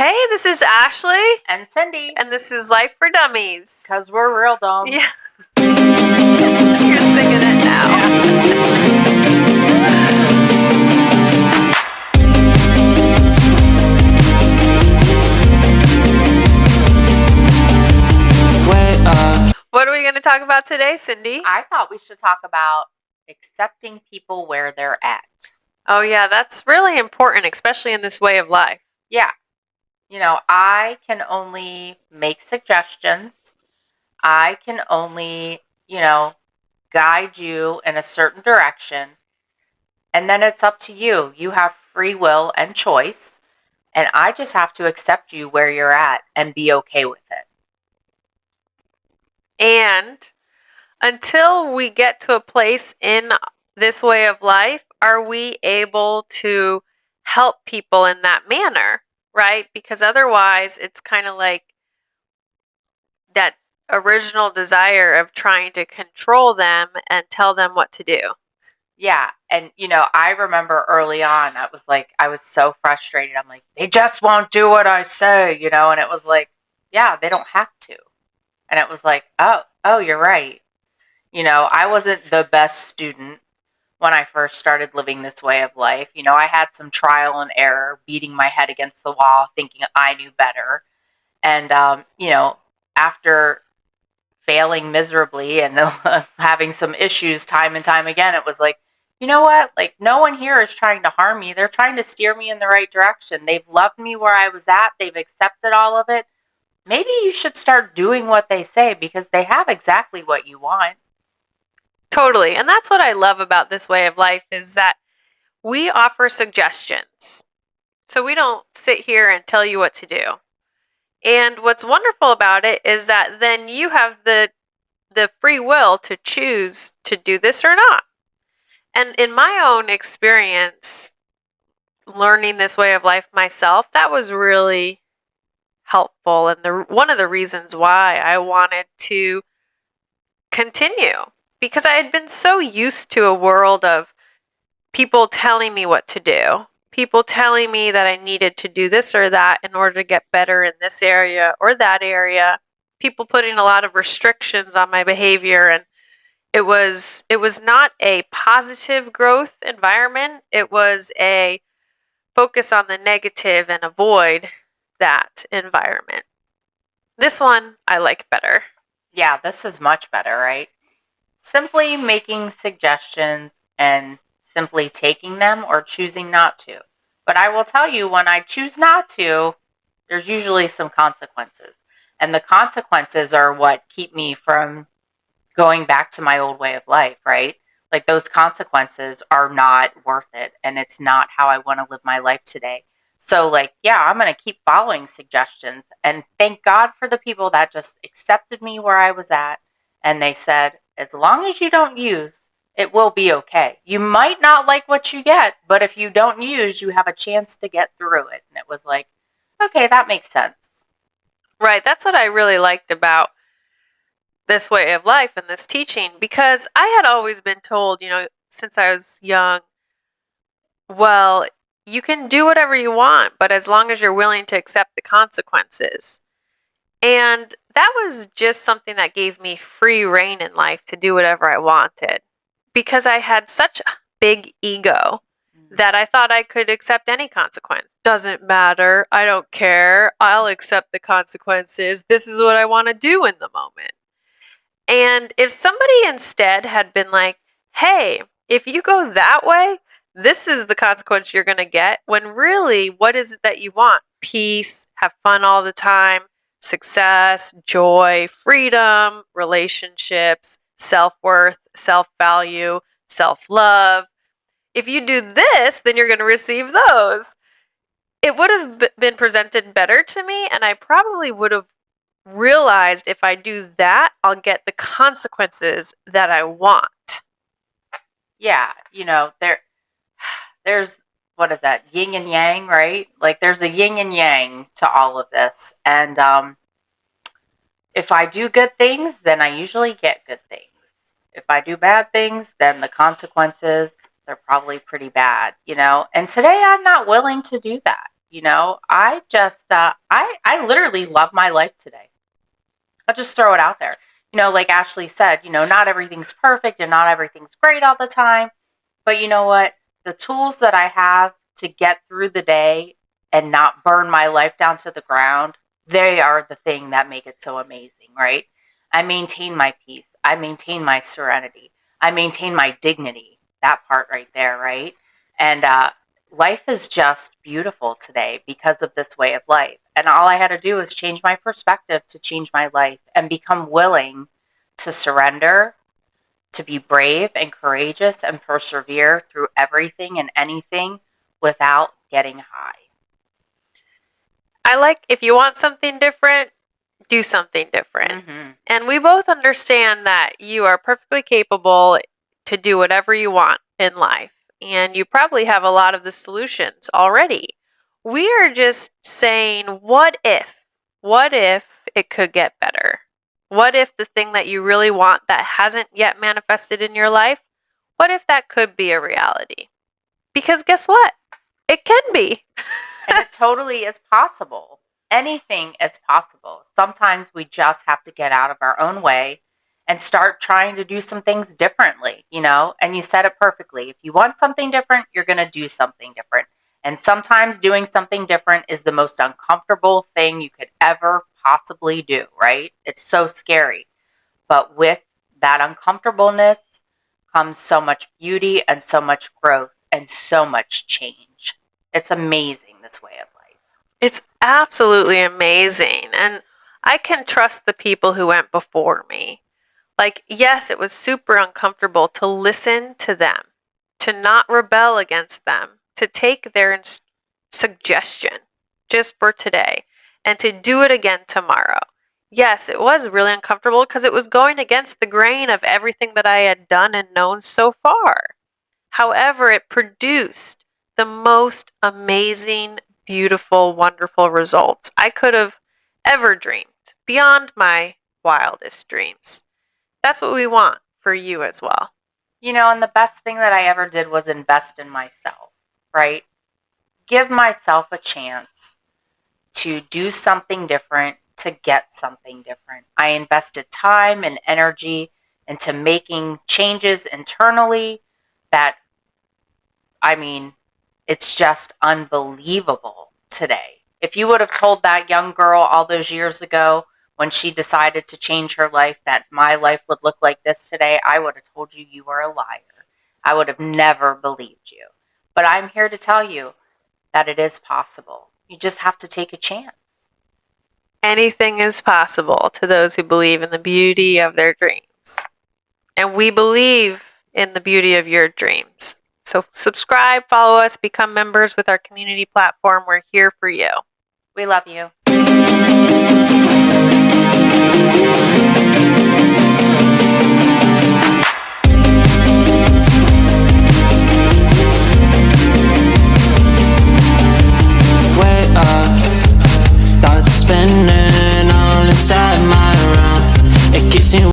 Hey, this is Ashley, And Cindy, and this is Life for Dummies. because we're real dumb. Yeah. You're singing it now. What are we going to talk about today, Cindy? I thought we should talk about accepting people where they're at. Oh, yeah, that's really important, especially in this way of life. Yeah. I can only make suggestions. I can only, guide you in a certain direction. And then it's up to you. You have free will and choice. And I just have to accept you where you're at and be okay with it. And until we get to a place in this way of life, are we able to help people in that manner, right? Because otherwise, it's kind of like that original desire of trying to control them and tell them what to do. Yeah. And, I remember early on, I was so frustrated. I'm like, they just won't do what I say, and it was like, yeah, they don't have to. And it was like, oh, you're right. I wasn't the best student when I first started living this way of life. I had some trial and error, beating my head against the wall, thinking I knew better. And, after failing miserably and having some issues time and time again, it was like, you know what? Like, no one here is trying to harm me. They're trying to steer me in the right direction. They've loved me where I was at. They've accepted all of it. Maybe you should start doing what they say because they have exactly what you want. Totally. And that's what I love about this way of life is that we offer suggestions. So we don't sit here and tell you what to do. And what's wonderful about it is that then you have the free will to choose to do this or not. And in my own experience, learning this way of life myself, that was really helpful and one of the reasons why I wanted to continue, because I had been so used to a world of people telling me what to do, people telling me that I needed to do this or that in order to get better in this area or that area, people putting a lot of restrictions on my behavior, and it was not a positive growth environment. It was a focus on the negative and avoid that environment. This one I like better. Yeah, this is much better, right? Simply making suggestions and simply taking them or choosing not to. But I will tell you, when I choose not to, there's usually some consequences. And the consequences are what keep me from going back to my old way of life, right? Like, those consequences are not worth it. And it's not how I want to live my life today. So, like, yeah, I'm going to keep following suggestions. And thank God for the people that just accepted me where I was at. And they said, as long as you don't use, it will be okay. You might not like what you get, but if you don't use, you have a chance to get through it. And it was like, okay, that makes sense. Right. That's what I really liked about this way of life and this teaching, because I had always been told, since I was young, well, you can do whatever you want, but as long as you're willing to accept the consequences. And that was just something that gave me free rein in life to do whatever I wanted, because I had such a big ego that I thought I could accept any consequence. Doesn't matter. I don't care. I'll accept the consequences. This is what I want to do in the moment. And if somebody instead had been like, hey, if you go that way, this is the consequence you're going to get, when really, what is it that you want? Peace, have fun all the time, success, joy, freedom, relationships, self-worth, self-value, self-love. If you do this, then you're going to receive those. It would have been presented better to me, and I probably would have realized if I do that, I'll get the consequences that I want. Yeah, there's, what is that, yin and yang, right? Like, there's a yin and yang to all of this. And if I do good things, then I usually get good things. If I do bad things, then the consequences, they're probably pretty bad, And today I'm not willing to do that. You know, I just, I literally love my life today. I'll just throw it out there. You know, like Ashley said, you know, not everything's perfect and not everything's great all the time. But you know what? The tools that I have to get through the day and not burn my life down to the ground, they are the thing that make it so amazing, right? I maintain my peace. I maintain my serenity. I maintain my dignity. That part right there, right? And life is just beautiful today because of this way of life. And all I had to do was change my perspective to change my life and become willing to surrender, to be brave and courageous and persevere through everything and anything without getting high. I like if you want something different, do something different. Mm-hmm. And we both understand that you are perfectly capable to do whatever you want in life. And you probably have a lot of the solutions already. We are just saying, what if? What if it could get better? What if the thing that you really want that hasn't yet manifested in your life, what if that could be a reality? Because guess what? It can be. And it totally is possible. Anything is possible. Sometimes we just have to get out of our own way and start trying to do some things differently, you know? And you said it perfectly. If you want something different, you're going to do something different. And sometimes doing something different is the most uncomfortable thing you could ever possibly do, right? It's so scary. But with that uncomfortableness comes so much beauty and so much growth and so much change. It's amazing, this way of life. It's absolutely amazing. And I can trust the people who went before me. Like, yes, it was super uncomfortable to listen to them, to not rebel against them, to take their suggestion just for today, and to do it again tomorrow. Yes, it was really uncomfortable because it was going against the grain of everything that I had done and known so far. However, it produced the most amazing, beautiful, wonderful results I could have ever dreamed, beyond my wildest dreams. That's what we want for you as well. You know, and the best thing that I ever did was invest in myself, right? Give myself a chance to do something different, to get something different. I invested time and energy into making changes internally that, I mean, it's just unbelievable today. If you would have told that young girl all those years ago when she decided to change her life that my life would look like this today, I would have told you you were a liar. I would have never believed you. But I'm here to tell you that it is possible. You just have to take a chance. Anything is possible to those who believe in the beauty of their dreams. And we believe in the beauty of your dreams. So subscribe, follow us, become members with our community platform. We're here for you. We love you.